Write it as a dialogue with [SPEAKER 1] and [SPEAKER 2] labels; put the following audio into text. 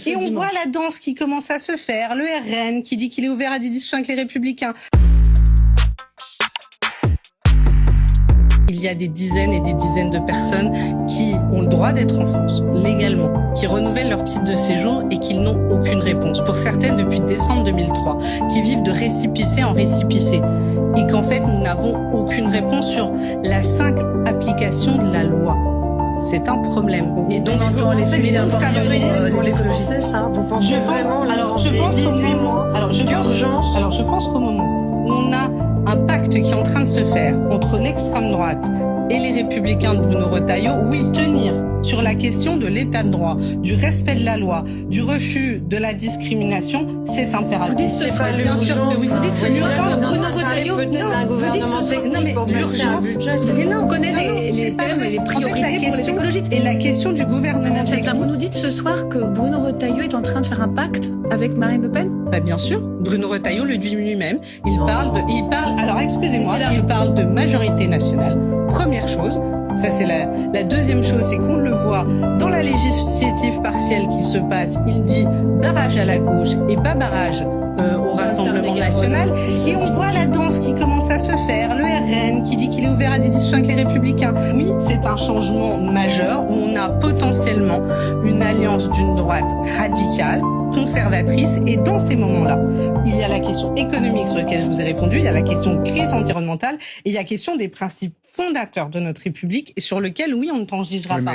[SPEAKER 1] Et on voit la danse qui commence à se faire, le RN qui dit qu'il est ouvert à des discussions avec les Républicains. Il y a des dizaines et des dizaines de personnes qui ont le droit d'être en France, légalement, qui renouvellent leur titre de séjour et qui n'ont aucune réponse. Pour certaines, depuis décembre 2003, qui vivent de récipicé en récipicé. Et qu'en fait, nous n'avons aucune réponse sur la simple application de la loi. C'est un problème. Et donc,
[SPEAKER 2] on entend les sujets importants pour l'écologie, c'est ça. Vous pensez vraiment
[SPEAKER 1] alors, je pense
[SPEAKER 2] 18 mois d'urgence.
[SPEAKER 1] Alors, je pense qu'au moment où on a un pacte qui est en train de se faire entre l'extrême droite et les Républicains de Bruno Retailleau, oui, tenir sur la question de l'état de droit, du respect de la loi, du refus de la discrimination, c'est impératif.
[SPEAKER 2] Vous dites ce soir, bien sûr que oui, vous dites ce soir que Bruno Retailleau,
[SPEAKER 1] peut-être un gouvernement technique pour placer un budget.
[SPEAKER 2] On connaît les thèmes et les priorités pour les écologistes.
[SPEAKER 1] Et la question du gouvernement technique.
[SPEAKER 2] Vous nous dites ce soir que Bruno Retailleau est en train de faire un pacte avec Marine Le Pen?
[SPEAKER 1] Bah bien sûr, Bruno Retailleau le dit lui-même. Il parle, alors excusez-moi, il parle de majorité nationale. Première chose, ça c'est la deuxième chose, c'est qu'on le voit dans la législative partielle qui se passe. Il dit barrage à la gauche et pas barrage au Rassemblement national. Et on voit la danse qui commence à se faire, le RN qui dit qu'il est ouvert à des discussions avec les Républicains. Oui, c'est un changement majeur où on a potentiellement une alliance d'une droite radicale, conservatrice, et dans ces moments-là, il y a la question économique sur laquelle je vous ai répondu, il y a la question crise environnementale, et il y a la question des principes fondateurs de notre République, et sur lequel, oui, on ne transigera pas.